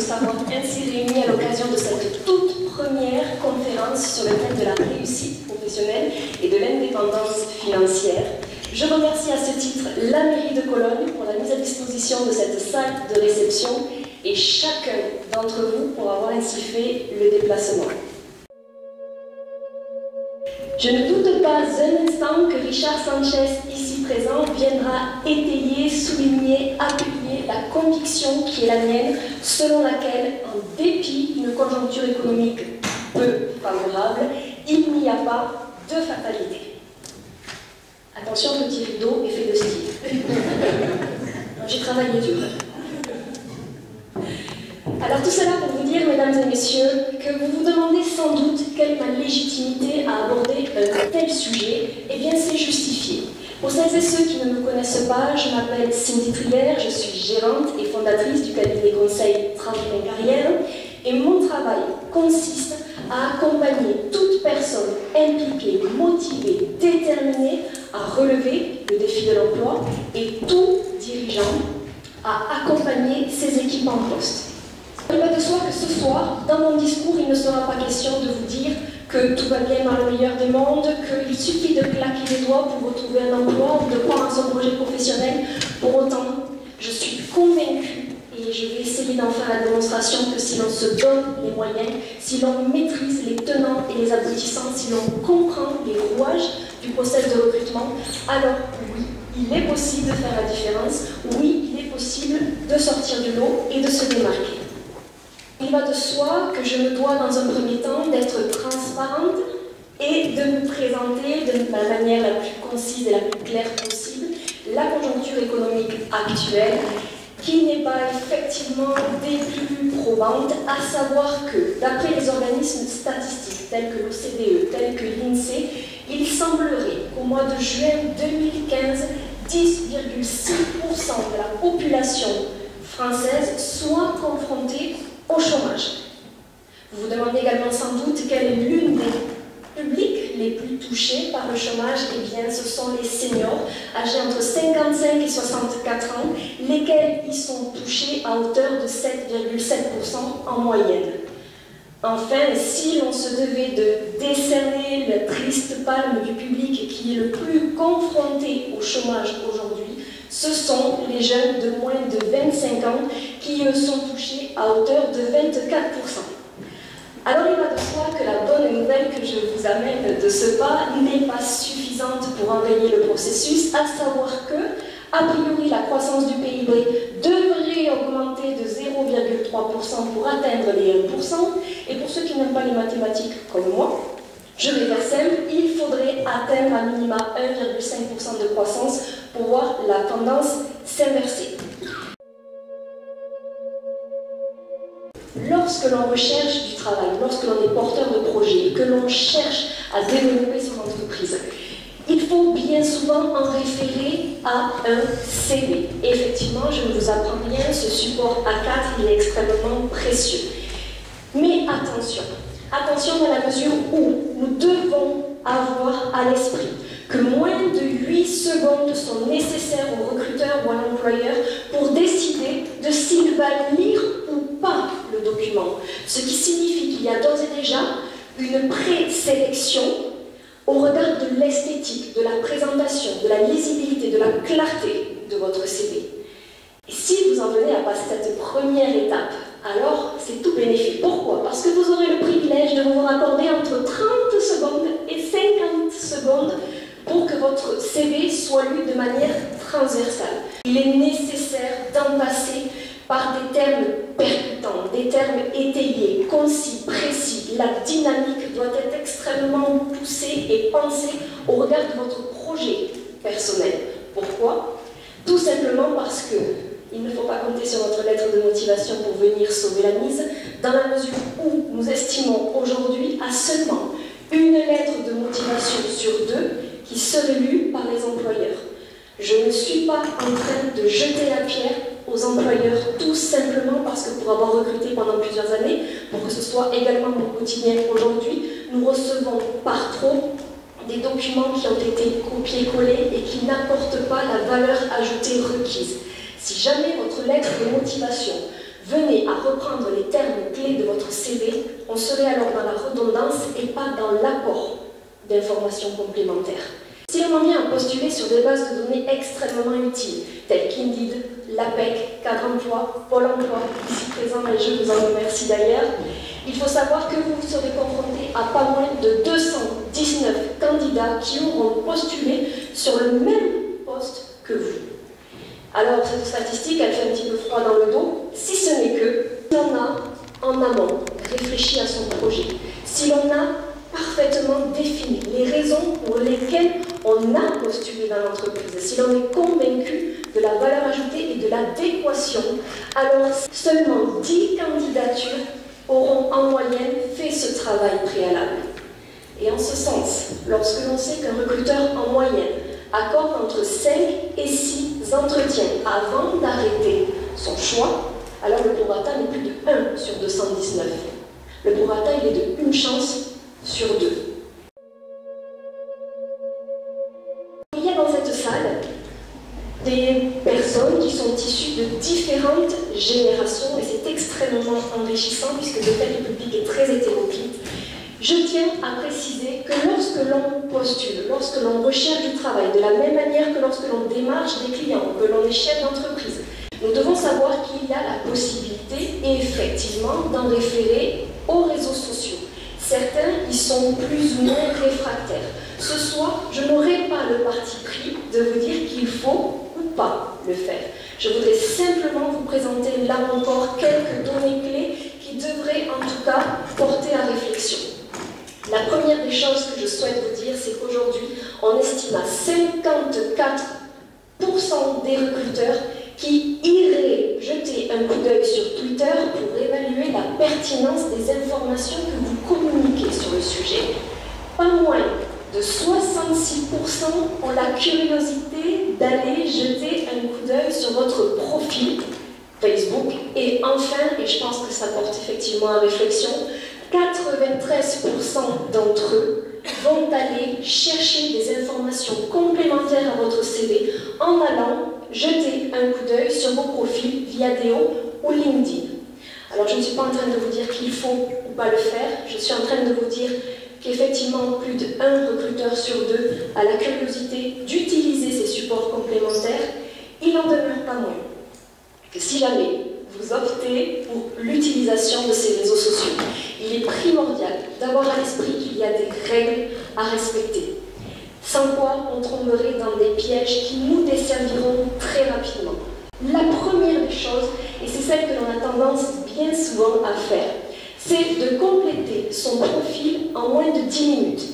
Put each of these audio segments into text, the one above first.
nous avons ainsi réunis à l'occasion de cette toute première conférence sur le thème de la réussite professionnelle et de l'indépendance financière. Je remercie à ce titre la mairie de Cologne pour la mise à disposition de cette salle de réception et chacun d'entre vous pour avoir ainsi fait le déplacement. Je ne doute pas un instant que Richard Sanchez, ici présent, viendra étayer, souligner, appuyer la conviction qui est la mienne, selon laquelle, en dépit d'une conjoncture économique peu favorable, il n'y a pas de fatalité. Attention, petit rideau, effet de style. J'ai travaillé dur. Alors tout cela pour vous dire, mesdames et messieurs, que vous vous demandez sans doute quelle est ma légitimité à aborder un tel sujet. Eh bien, c'est justifié. Pour celles et ceux qui ne me connaissent pas, je m'appelle Cindy Trier, je suis gérante et fondatrice du cabinet conseil Trampoline Carrière, et mon travail consiste à accompagner toute personne impliquée, motivée, déterminée à relever le défi de l'emploi et tout dirigeant à accompagner ses équipes en poste. Il va de soi que ce soir, dans mon discours, il ne sera pas question de vous dire que tout va bien dans le meilleur des mondes, qu'il suffit de claquer les doigts pour retrouver un emploi ou de croire en son projet professionnel. Pour autant, je suis convaincue, et je vais essayer d'en faire la démonstration, que si l'on se donne les moyens, si l'on maîtrise les tenants et les aboutissants, si l'on comprend les rouages du processus de recrutement, alors oui, il est possible de faire la différence, oui, il est possible de sortir du lot et de se démarquer. Il va de soi que je me dois dans un premier temps d'être transparente et de me présenter de la manière la plus concise et la plus claire possible la conjoncture économique actuelle qui n'est pas effectivement des plus probantes, à savoir que d'après les organismes statistiques tels que l'OCDE, tels que l'INSEE, il semblerait qu'au mois de juin 2015, 10,6% de la population française soit confrontée au chômage. Vous vous demandez également sans doute quelle est l'une des publics les plus touchés par le chômage. Eh bien, ce sont les seniors, âgés entre 55 et 64 ans, lesquels y sont touchés à hauteur de 7,7% en moyenne. Enfin, si l'on se devait de décerner la triste palme du public qui est le plus confronté au chômage aujourd'hui, ce sont les jeunes de moins de 25 ans qui sont touchés à hauteur de 24%. Alors il va de soi que la bonne nouvelle que je vous amène de ce pas n'est pas suffisante pour enrayer le processus, à savoir que, a priori, la croissance du PIB devrait augmenter de 0,3% pour atteindre les 1%, et pour ceux qui n'aiment pas les mathématiques comme moi, je vais faire simple, il faudrait atteindre à minima 1,5% de croissance pour voir la tendance s'inverser. Lorsque l'on recherche du travail, lorsque l'on est porteur de projet, que l'on cherche à développer son entreprise, il faut bien souvent en référer à un CV. Et effectivement, je ne vous apprends rien, ce support A4 il est extrêmement précieux. Mais attention, attention dans la mesure où nous devons avoir à l'esprit que moins de 8 secondes sont nécessaires au recruteur ou à l'employeur pour décider de s'il va lire ou pas le document. Ce qui signifie qu'il y a d'ores et déjà une présélection au regard de l'esthétique, de la présentation, de la lisibilité, de la clarté de votre CV. Et si vous en venez à passer cette première étape, alors c'est tout bénéfique. Pourquoi? Parce que vous aurez le privilège de vous raccorder entre 30 secondes et 50 secondes pour que votre CV soit lu de manière transversale. Il est nécessaire d'en passer par des termes percutants, des termes étayés, concis, précis. La dynamique doit être extrêmement poussée et pensée au regard de votre projet personnel. Pourquoi? Tout simplement parce que il ne faut pas compter sur notre lettre de motivation pour venir sauver la mise, dans la mesure où nous estimons aujourd'hui à seulement une lettre de motivation sur 2 qui serait lue par les employeurs. Je ne suis pas en train de jeter la pierre aux employeurs, tout simplement parce que pour avoir recruté pendant plusieurs années, pour que ce soit également mon quotidien aujourd'hui, nous recevons par trop des documents qui ont été copiés-collés et qui n'apportent pas la valeur ajoutée requise. Si jamais votre lettre de motivation venez à reprendre les termes clés de votre CV, on serait alors dans la redondance et pas dans l'apport d'informations complémentaires. Si l'on en vient à postuler sur des bases de données extrêmement utiles, telles qu'Indeed, l'APEC, Cadre Emploi, Pôle Emploi, ici présent et je vous en remercie d'ailleurs, il faut savoir que vous serez confronté à pas moins de 219 candidats qui auront postulé sur le même poste que vous. Alors, cette statistique, elle fait un petit peu froid dans le dos, si ce n'est que, si l'on a en amont réfléchi à son projet, si l'on a parfaitement défini les raisons pour lesquelles on a postulé dans l'entreprise, si l'on est convaincu de la valeur ajoutée et de l'adéquation, alors seulement 10 candidatures auront en moyenne fait ce travail préalable. Et en ce sens, lorsque l'on sait qu'un recruteur en moyenne accorde entre 5 et 6 entretiens avant d'arrêter son choix, alors le prorata n'est plus de 1 sur 219. Le prorata, il est de 1 chance sur 2. Il y a dans cette salle des personnes qui sont issues de différentes générations et c'est extrêmement enrichissant puisque le fait du public est très hétéroclite. Je tiens à préciser que lorsque l'on postule, lorsque l'on recherche du travail, de la même manière que lorsque l'on démarche des clients, que l'on est chef d'entreprise, nous devons savoir qu'il y a la possibilité, effectivement, d'en référer aux réseaux sociaux. Certains y sont plus ou moins réfractaires. Ce soir, je n'aurai pas le parti pris de vous dire qu'il faut ou pas le faire. Je voudrais simplement vous présenter là encore quelques données clés qui devraient en tout cas porter à réflexion. La première des choses que je souhaite vous dire, c'est qu'aujourd'hui, on estime à 54% des recruteurs qui iraient jeter un coup d'œil sur Twitter pour évaluer la pertinence des informations que vous communiquez sur le sujet. Pas moins de 66% ont la curiosité d'aller jeter un coup d'œil sur votre profil Facebook. Et enfin, et je pense que ça porte effectivement à réflexion, 93% d'entre eux vont aller chercher des informations complémentaires à votre CV en allant jeter un coup d'œil sur vos profils via Viadeo ou LinkedIn. Alors je ne suis pas en train de vous dire qu'il faut ou pas le faire, je suis en train de vous dire qu'effectivement plus d'1 recruteur sur 2 a la curiosité d'utiliser ces supports complémentaires. Il n'en demeure pas moins que si jamais vous optez pour l'utilisation de ces réseaux sociaux, il est primordial d'avoir à l'esprit qu'il y a des règles à respecter, sans quoi on tomberait dans des pièges qui nous desserviront très rapidement. La première des choses, et c'est celle que l'on a tendance bien souvent à faire, c'est de compléter son profil en moins de 10 minutes.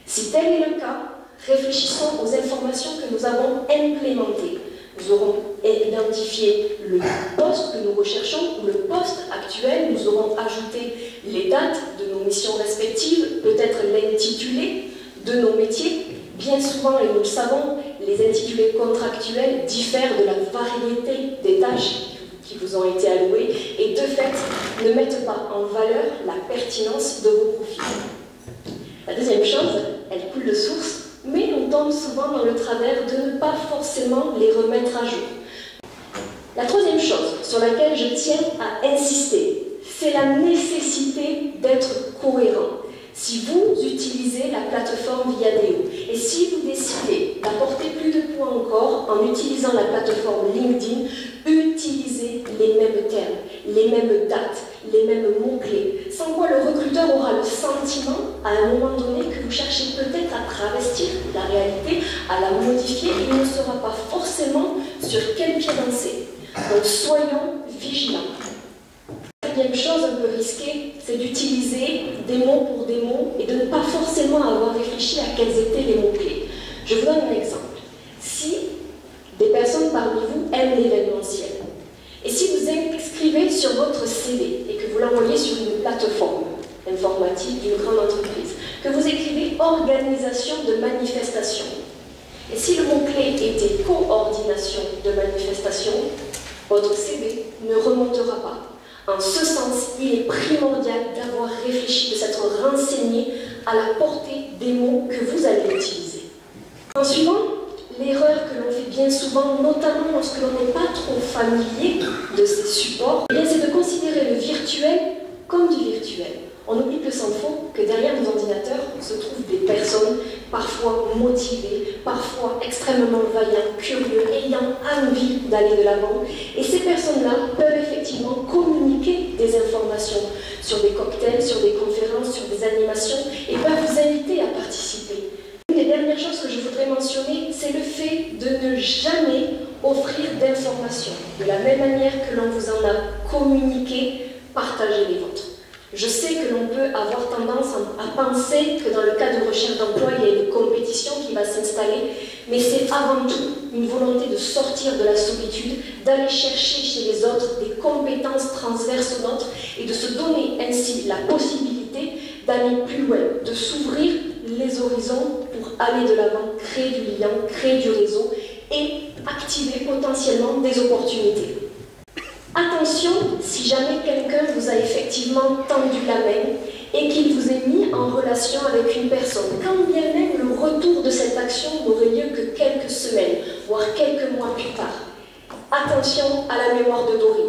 Si tel est le cas, réfléchissons aux informations que nous avons implémentées. Nous aurons identifié le poste que nous recherchons, ou le poste actuel, nous aurons ajouté les dates de nos missions respectives, peut-être l'intitulé de nos métiers. Bien souvent, et nous le savons, les intitulés contractuels diffèrent de la variété des tâches qui vous ont été allouées et de fait ne mettent pas en valeur la pertinence de vos profils. La deuxième chose, elle coule de source, mais on tombe souvent dans le travers de ne pas forcément les remettre à jour. La troisième chose sur laquelle je tiens à insister, c'est la nécessité d'être cohérent. Si vous utilisez la plateforme Viadeo et si vous décidez d'apporter plus de points encore en utilisant la plateforme LinkedIn, utilisez les mêmes termes, les mêmes dates, les mêmes mots-clés, sans quoi le recruteur aura le sentiment, à un moment donné, que vous cherchez peut-être à travestir la réalité, à la modifier, et il ne saura pas forcément sur quel pied danser. Donc soyons vigilants. La deuxième chose un peu risquée, c'est d'utiliser des mots pour des mots et de ne pas forcément avoir réfléchi à quels étaient les mots-clés. Je vous donne un exemple. Si des personnes parmi vous aiment l'événementiel, et si vous inscrivez sur votre CV et que vous l'envoyez sur une plateforme informatique d'une grande entreprise, que vous écrivez organisation de manifestation, et si le mot-clé était coordination de manifestation, votre CV ne remontera pas. En ce sens, il est primordial d'avoir réfléchi, de s'être renseigné à la portée des mots que vous allez utiliser. En suivant, l'erreur que l'on fait bien souvent, notamment lorsque l'on n'est pas trop familier de ces supports, c'est de considérer le virtuel comme du virtuel. On oublie que sans faux que derrière nos ordinateurs se trouvent des personnes parfois motivées, parfois extrêmement vaillantes, curieux, ayant envie d'aller de l'avant. Et ces personnes-là peuvent effectivement communiquer des informations sur des cocktails, sur des conférences, sur des animations et peuvent vous inviter à participer. Une des dernières choses que je voudrais mentionner, c'est le fait de ne jamais offrir d'informations. De la même manière que l'on vous en a communiqué, partagez les vôtres. Je sais que l'on peut avoir tendance à penser que dans le cas de recherche d'emploi, il y a une compétition qui va s'installer, mais c'est avant tout une volonté de sortir de la solitude, d'aller chercher chez les autres des compétences transverses aux nôtres et de se donner ainsi la possibilité d'aller plus loin, de s'ouvrir les horizons pour aller de l'avant, créer du lien, créer du réseau et activer potentiellement des opportunités. Attention, si jamais quelqu'un vous a effectivement tendu la main et qu'il vous ait mis en relation avec une personne, quand bien même le retour de cette action n'aurait lieu que quelques semaines, voire quelques mois plus tard. Attention à la mémoire de Dory.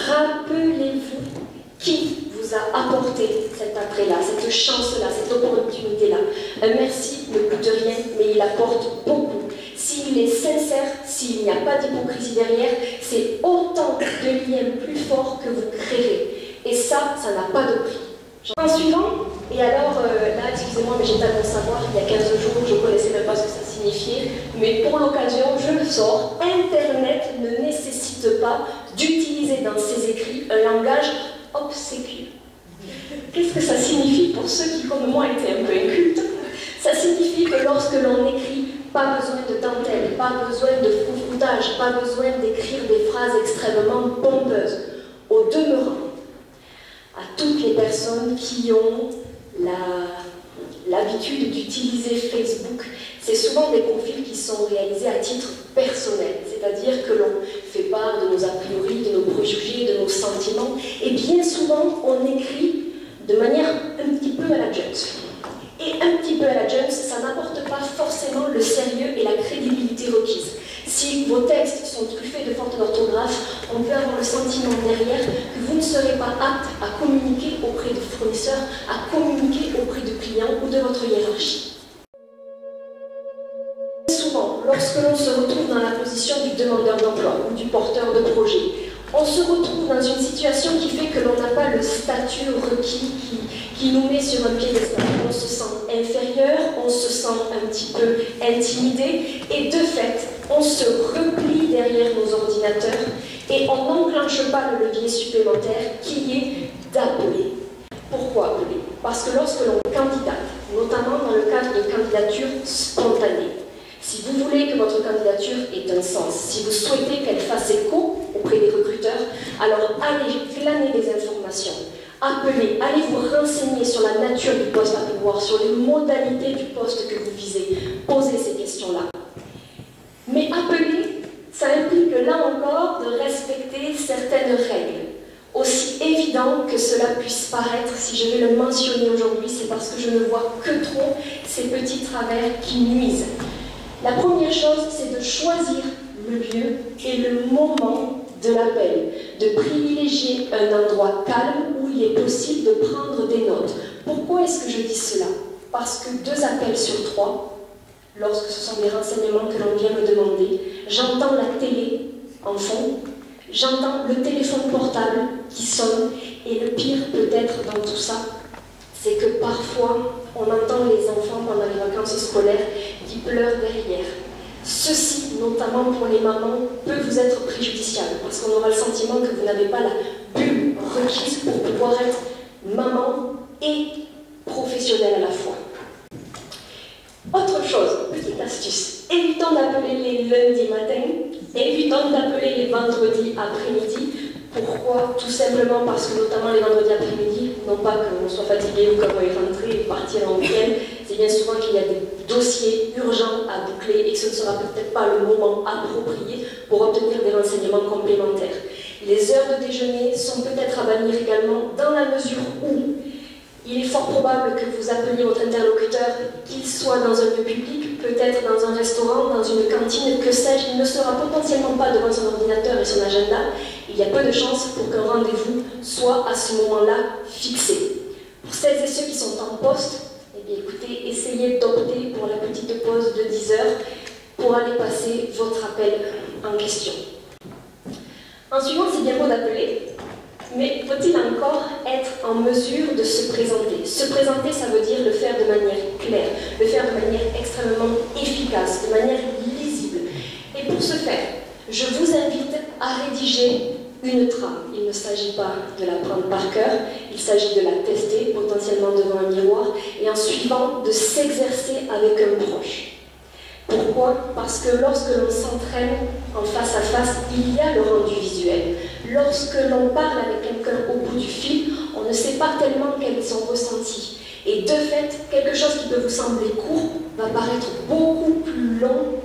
Rappelez-vous qui vous a apporté cet attrait-là, cette chance-là, cette opportunité-là. Un merci ne coûte rien, mais il apporte beaucoup. S'il est sincère, s'il n'y a pas d'hypocrisie derrière, c'est autant de liens plus forts que vous créerez. Et ça n'a pas de prix. En suivant, et alors là, excusez-moi, mais j'ai tellement savoir, il y a 15 jours, je ne connaissais même pas ce que ça signifiait, mais pour l'occasion, je le sors. Internet ne nécessite pas d'utiliser dans ses écrits un langage obséquieux. Qu'est-ce que ça signifie pour ceux qui, comme moi, étaient un peu incultes? Ça signifie que lorsque l'on écrit, pas besoin de dentelle, pas besoin de froufroutage, pas besoin d'écrire des phrases extrêmement pompeuses. Au demeurant, à toutes les personnes qui ont l'habitude d'utiliser Facebook, c'est souvent des profils qui sont réalisés à titre personnel, c'est-à-dire que l'on fait part de nos a priori, de nos préjugés, de nos sentiments, et bien souvent on écrit de manière un petit peu à la Jones. Et un petit peu à la Jones, ça n'apporte pas forcément le sérieux et la crédibilité requise. Si vos textes sont truffés de fautes d'orthographe, on peut avoir le sentiment derrière que vous ne serez pas apte à communiquer auprès de fournisseurs, à communiquer auprès de clients ou de votre hiérarchie. Souvent, lorsque l'on se retrouve dans la position du demandeur d'emploi ou du porteur de projet, on se retrouve dans une situation qui fait que l'on n'a pas le statut requis qui nous met sur un piédestal. On se sent inférieur, on se sent un petit peu intimidé et de fait, on se replie derrière nos ordinateurs et on n'enclenche pas le levier supplémentaire qui est d'appeler. Pourquoi appeler? Parce que lorsque l'on candidate, notamment dans le cadre de candidatures spontanées, si vous voulez que votre candidature ait un sens, si vous souhaitez qu'elle fasse écho auprès des recruteurs, alors allez glaner des informations, appelez, allez vous renseigner sur la nature du poste à pourvoir, sur les modalités du poste que vous visez, posez ces questions-là. Mais appeler, ça implique là encore de respecter certaines règles. Aussi évident que cela puisse paraître, si je vais le mentionner aujourd'hui, c'est parce que je ne vois que trop ces petits travers qui nuisent. La première chose, c'est de choisir le lieu et le moment de l'appel, de privilégier un endroit calme où il est possible de prendre des notes. Pourquoi est-ce que je dis cela? Parce que 2 appels sur 3, lorsque ce sont des renseignements que l'on vient me demander, j'entends la télé en fond, j'entends le téléphone portable qui sonne, et le pire peut-être dans tout ça, c'est que parfois, on entend les enfants pendant les vacances scolaires qui pleurent derrière. Ceci, notamment pour les mamans, peut vous être préjudiciable parce qu'on aura le sentiment que vous n'avez pas la bulle requise pour pouvoir être maman et professionnelle à la fois. Autre chose, petite astuce, évitons d'appeler les lundis matins, évitons d'appeler les vendredis après-midi. Pourquoi? Tout simplement parce que notamment les vendredis après-midi, non pas qu'on soit fatigué ou qu'on veuille rentrer et partir en week-end, c'est bien souvent qu'il y a des dossiers urgents à boucler et que ce ne sera peut-être pas le moment approprié pour obtenir des renseignements complémentaires. Les heures de déjeuner sont peut-être à bannir également dans la mesure où il est fort probable que vous appeliez votre interlocuteur, qu'il soit dans un lieu public, peut-être dans un restaurant, dans une cantine, que sais-je, il ne sera potentiellement pas devant son ordinateur et son agenda. Il y a peu de chances pour qu'un rendez-vous soit à ce moment-là fixé. Pour celles et ceux qui sont en poste, eh bien écoutez, essayez d'opter pour la petite pause de 10 heures pour aller passer votre appel en question. En suivant, c'est bien beau d'appeler, mais faut-il encore être en mesure de se présenter? Se présenter, ça veut dire le faire de manière claire, le faire de manière extrêmement efficace, de manière lisible. Et pour ce faire, je vous invite à rédiger une trame. Il ne s'agit pas de la prendre par cœur, il s'agit de la tester potentiellement devant un miroir et en suivant de s'exercer avec un proche. Pourquoi? Parce que lorsque l'on s'entraîne en face à face, il y a le rendu visuel. Lorsque l'on parle avec quelqu'un au bout du fil, on ne sait pas tellement quel est son ressenti. Et de fait, quelque chose qui peut vous sembler court va paraître beaucoup plus long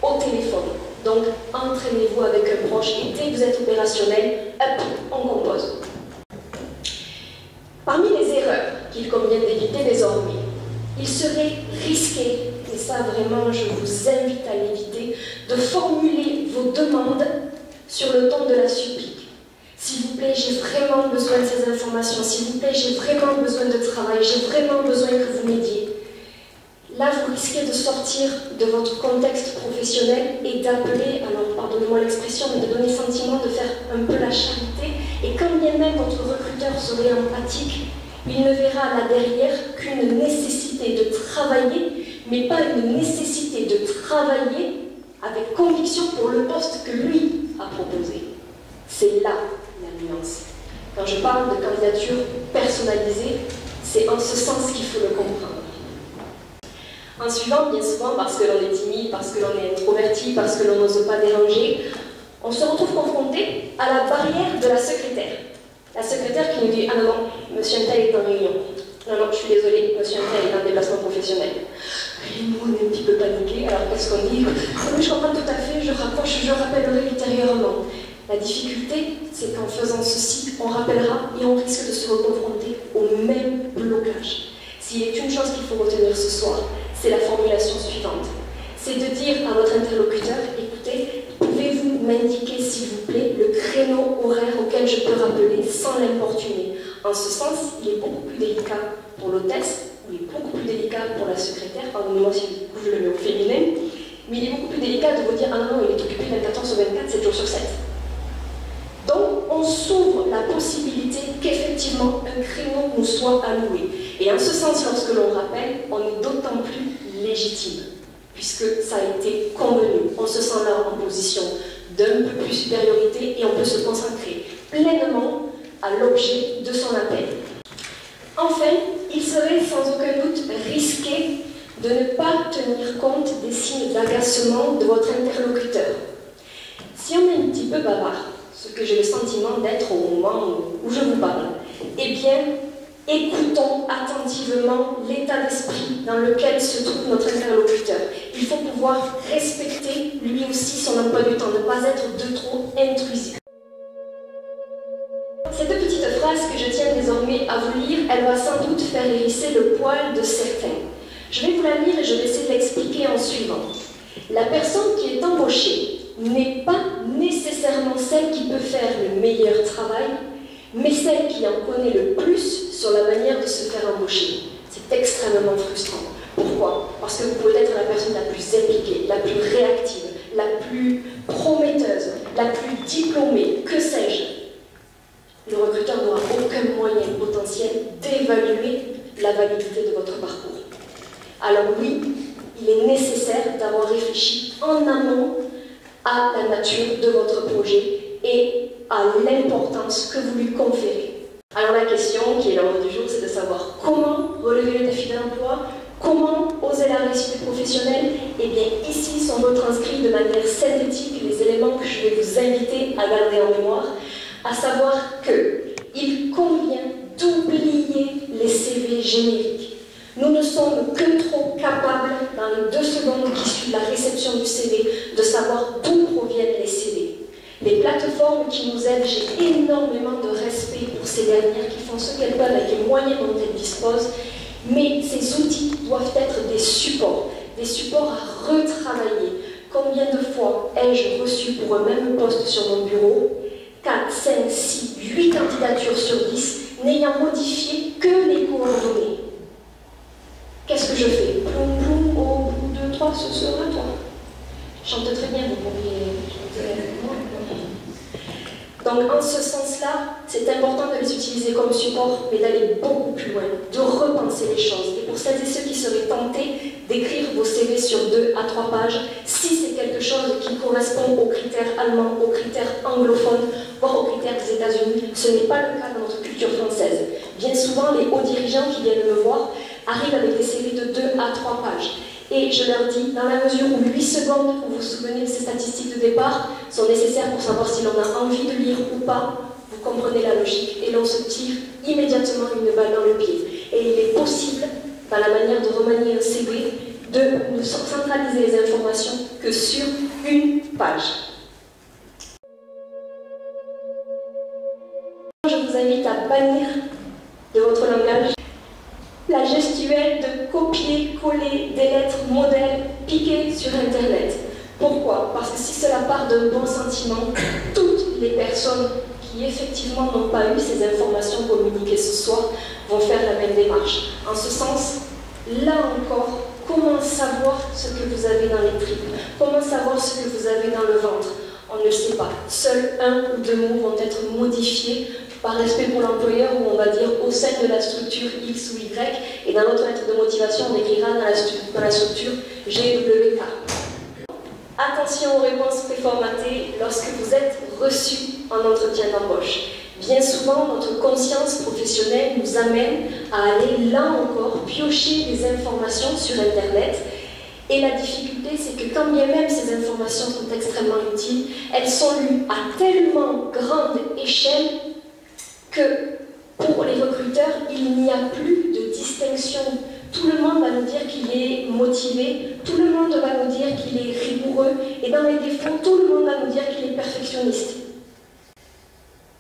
au téléphone. Donc, entraînez-vous avec un proche et dès que vous êtes opérationnel, hop, on compose. Parmi les erreurs qu'il convient d'éviter désormais, il serait risqué, et ça vraiment je vous invite à l'éviter, de formuler vos demandes sur le ton de la supplique. S'il vous plaît, j'ai vraiment besoin de ces informations, s'il vous plaît, j'ai vraiment besoin de travail, j'ai vraiment besoin que vous m'aidiez. Là, vous risquez de sortir de votre contexte professionnel et d'appeler, alors pardonnez-moi l'expression, mais de donner le sentiment de faire un peu la charité. Et quand bien même votre recruteur serait empathique, il ne verra là derrière qu'une nécessité de travailler, mais pas une nécessité de travailler avec conviction pour le poste que lui a proposé. C'est là la nuance. Quand je parle de candidature personnalisée, c'est en ce sens qu'il faut le comprendre. En suivant, bien souvent, parce que l'on est timide, parce que l'on est introverti, parce que l'on n'ose pas déranger, on se retrouve confronté à la barrière de la secrétaire. La secrétaire qui nous dit « Ah non, non, monsieur Untel est en réunion. Non, non, je suis désolée, monsieur Untel est en déplacement professionnel. » Et nous, on est un petit peu paniqués, alors qu'est-ce qu'on dit? « Oui, je comprends tout à fait, je rapproche, je rappellerai ultérieurement. » La difficulté, c'est qu'en faisant ceci, on rappellera et on risque de se reconfronter au même blocage. S'il est une chose qu'il faut retenir ce soir, c'est la formulation suivante. C'est de dire à votre interlocuteur, écoutez, pouvez-vous m'indiquer s'il vous plaît le créneau horaire auquel je peux rappeler sans l'importuner? En ce sens, il est beaucoup plus délicat pour l'hôtesse, il est beaucoup plus délicat pour la secrétaire, pardonnez-moi si du coup je le mets au féminin, mais il est beaucoup plus délicat de vous dire, ah non, il est occupé 24 heures sur 24, 7 jours sur 7. Donc, on s'ouvre la possibilité qu'effectivement un créneau nous soit alloué. Et en ce sens, lorsque l'on rappelle, on est d'autant plus légitime, puisque ça a été convenu. On se sent là en position d'un peu plus supériorité et on peut se concentrer pleinement à l'objet de son appel. Enfin, il serait sans aucun doute risqué de ne pas tenir compte des signes d'agacement de votre interlocuteur. Si on est un petit peu bavard, ce que j'ai le sentiment d'être au moment où je vous parle, eh bien, écoutons attentivement l'état d'esprit dans lequel se trouve notre interlocuteur. Il faut pouvoir respecter lui aussi son emploi du temps, ne pas être de trop intrusif. Cette petite phrase que je tiens désormais à vous lire, elle va sans doute faire hérisser le poil de certains. Je vais vous la lire et je vais essayer de l'expliquer en suivant. La personne qui est embauchée n'est pas nécessairement celle qui peut faire le meilleur travail, mais celle qui en connaît le plus sur la manière de se faire embaucher. C'est extrêmement frustrant. Pourquoi? Parce que vous pouvez être la personne la plus impliquée, la plus réactive, la plus prometteuse, la plus diplômée, que sais-je. Le recruteur n'aura aucun moyen potentiel d'évaluer la validité de votre parcours. Alors oui, il est nécessaire d'avoir réfléchi en amont à la nature de votre projet et à l'importance que vous lui conférez. Alors la question qui est l'ordre du jour, c'est de savoir comment relever le défi d'emploi, comment oser la réussite professionnelle. Et bien ici sont retranscrits de manière synthétique les éléments que je vais vous inviter à garder en mémoire, à savoir qu'il convient d'oublier les CV génériques. Nous ne sommes que trop capables, dans les 2 secondes qui suivent la réception du CV, de savoir d'où proviennent les CV. Les plateformes qui nous aident, j'ai énormément de respect pour ces dernières qui font ce qu'elles peuvent avec les moyens dont elles disposent, mais ces outils doivent être des supports à retravailler. Combien de fois ai-je reçu pour un même poste sur mon bureau 4, 5, 6, 8 candidatures n'ayant modifié que les coordonnées. Qu'est-ce que je fais? Ploum, ploum, au bout de 3, ce sera toi. Chante très bien, vous pourriez chanter avec moi. Donc en ce sens-là, c'est important de les utiliser comme support, mais d'aller beaucoup plus loin, de repenser les choses. Et pour celles et ceux qui seraient tentés d'écrire vos CV sur 2 à 3 pages, si c'est quelque chose qui correspond aux critères allemands, aux critères anglophones, voire aux critères des États-Unis, ce n'est pas le cas dans notre culture française. Bien souvent, les hauts dirigeants qui viennent me voir arrivent avec des CV de 2 à 3 pages. Et je leur dis, dans la mesure où 8 secondes, pour vous souvenir de ces statistiques de départ, sont nécessaires pour savoir si l'on a envie de lire ou pas, vous comprenez la logique, et l'on se tire immédiatement une balle dans le pied. Et il est possible, dans la manière de remanier un CV, de ne centraliser les informations que sur une page. Je vous invite à bannir de votre langage la gestuelle de copier-coller des lettres modèles piquées sur Internet. Pourquoi? Parce que si cela part d'un bon sentiment, toutes les personnes qui effectivement n'ont pas eu ces informations communiquées ce soir vont faire la même démarche. En ce sens, là encore, comment savoir ce que vous avez dans les tripes? Comment savoir ce que vous avez dans le ventre? On ne le sait pas. Seuls 1 ou 2 mots vont être modifiés par respect pour l'employeur, ou on va dire au sein de la structure X ou Y, et dans notre lettre de motivation, on écrira dans la structure GWK. Attention aux réponses préformatées lorsque vous êtes reçu en entretien d'embauche. Bien souvent, notre conscience professionnelle nous amène à aller, là encore, piocher des informations sur Internet. Et la difficulté, c'est que quand bien même ces informations sont extrêmement utiles, elles sont lues à tellement grande échelle que pour les recruteurs, il n'y a plus de distinction. Tout le monde va nous dire qu'il est motivé, tout le monde va nous dire qu'il est rigoureux, et dans les défauts, tout le monde va nous dire qu'il est perfectionniste.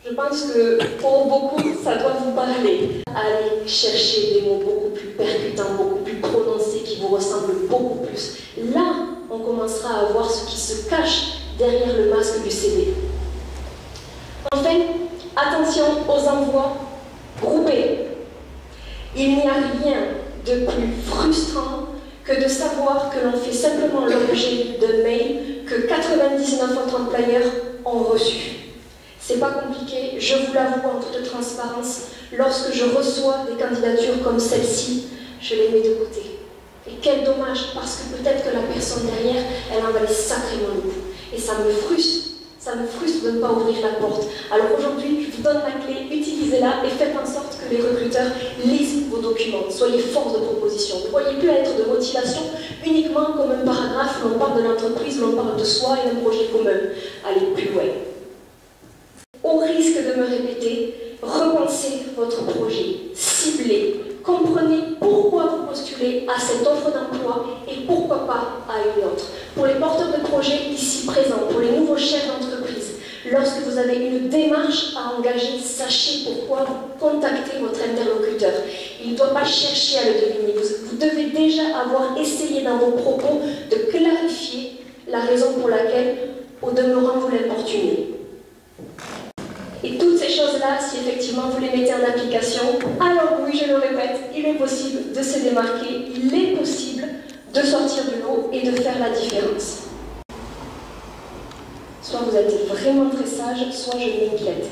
Je pense que pour beaucoup, ça doit vous parler. Allez chercher des mots beaucoup plus percutants, beaucoup plus prononcés, qui vous ressemblent beaucoup plus. Là, on commencera à voir ce qui se cache derrière le masque du CV. Enfin, attention aux envois groupés. Il n'y a rien de plus frustrant que de savoir que l'on fait simplement l'objet d'un mail que 99 autres employeurs ont reçu. C'est pas compliqué, je vous l'avoue en toute transparence, lorsque je reçois des candidatures comme celle-ci, je les mets de côté. Et quel dommage, parce que peut-être que la personne derrière, elle en valait sacrément le coup. Et ça me frustre de ne pas ouvrir la porte. Alors aujourd'hui, je vous donne la clé, utilisez-la et faites en sorte que les recruteurs lisent vos documents. Soyez force de proposition. Ne voyez plus être de motivation uniquement comme un paragraphe où on parle de l'entreprise, où on parle de soi et d'un projet commun. Allez plus loin. Au risque de me répéter, repensez votre projet, ciblez, comprenez pourquoi vous postulez à cette offre d'emploi et pourquoi pas à une autre. Pour les porteurs de projets ici présents, pour les nouveaux chefs d'entreprise, lorsque vous avez une démarche à engager, sachez pourquoi vous contactez votre interlocuteur. Il ne doit pas chercher à le deviner. Vous devez déjà avoir essayé dans vos propos de clarifier la raison pour laquelle, au demeurant, vous l'importunez. Et toutes ces choses-là, si effectivement vous les mettez en application, alors oui, je le répète, il est possible de se démarquer, il est possible de sortir du lot et de faire la différence. Soit vous êtes vraiment très sage, soit je m'inquiète.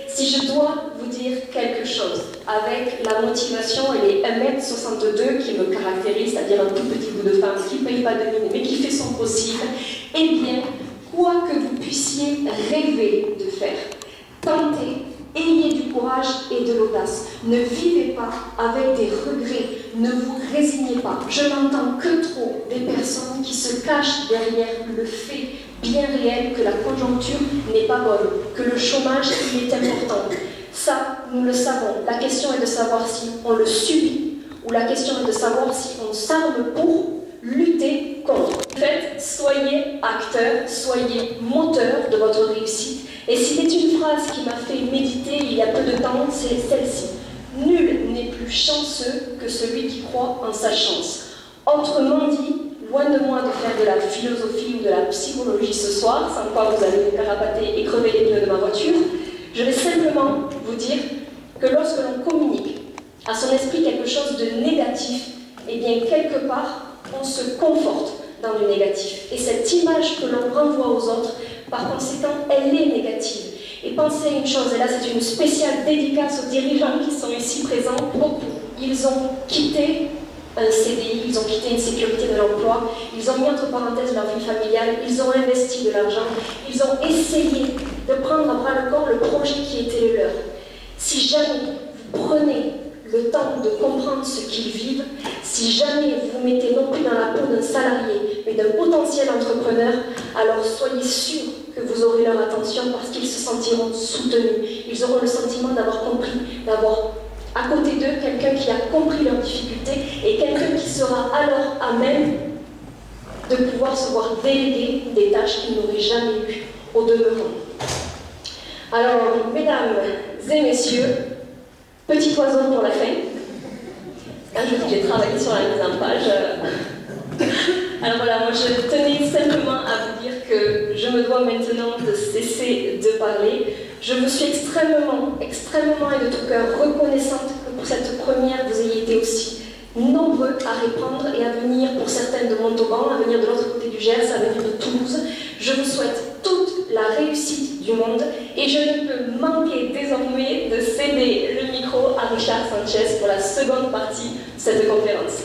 Si je dois vous dire quelque chose, avec la motivation et les 1m62 qui me caractérisent, c'est-à-dire un tout petit bout de femme qui ne paye pas de mine, mais qui fait son possible, eh bien, quoi que vous puissiez rêver de faire, tentez, ayez du courage et de l'audace. Ne vivez pas avec des regrets, ne vous résignez pas. Je n'entends que trop des personnes qui se cachent derrière le fait bien réel que la conjoncture n'est pas bonne, que le chômage il est important. Ça, nous le savons. La question est de savoir si on le subit ou la question est de savoir si on s'arme pour lutter contre. En fait, soyez acteur, soyez moteur de votre réussite. Et s'il est une phrase qui m'a fait méditer il y a peu de temps, c'est celle-ci. Nul n'est plus chanceux que celui qui croit en sa chance. Autrement dit, loin de moi de faire de la philosophie ou de la psychologie ce soir, sans quoi vous allez me carapater et crever les pneus de ma voiture. Je vais simplement vous dire que lorsque l'on communique à son esprit quelque chose de négatif, eh bien quelque part, on se conforte dans le négatif. Et cette image que l'on renvoie aux autres, par conséquent, elle est négative. Et pensez à une chose, et là c'est une spéciale dédicace aux dirigeants qui sont ici présents, beaucoup. Ils ont quitté un CDI, ils ont quitté une sécurité de l'emploi, ils ont mis entre parenthèses leur vie familiale, ils ont investi de l'argent, ils ont essayé de prendre à bras le corps le projet qui était le leur. Si jamais vous prenez le temps de comprendre ce qu'ils vivent, si jamais vous mettez non plus dans la peau d'un salarié, mais d'un potentiel entrepreneur, alors soyez sûr que vous aurez leur attention parce qu'ils se sentiront soutenus. Ils auront le sentiment d'avoir compris, d'avoir à côté d'eux quelqu'un qui a compris leurs difficultés et quelqu'un qui sera alors à même de pouvoir se voir déléguer des tâches qu'ils n'auraient jamais eues au demeurant. Alors, mesdames et messieurs, petit oiseau pour la fin. Là, je vous dis, j'ai travaillé sur la mise en page. Alors voilà, moi je tenais simplement à vous dire que je me dois maintenant de cesser de parler. Je vous suis extrêmement et de tout cœur reconnaissante que pour cette première, vous ayez été aussi nombreux à répondre et à venir, pour certaines de Montauban, à venir de l'autre côté du Gers, à venir de Toulouse. Je vous souhaite toute la réussite du monde et je ne peux manquer désormais de céder le micro à Richard Sanchez pour la seconde partie de cette conférence.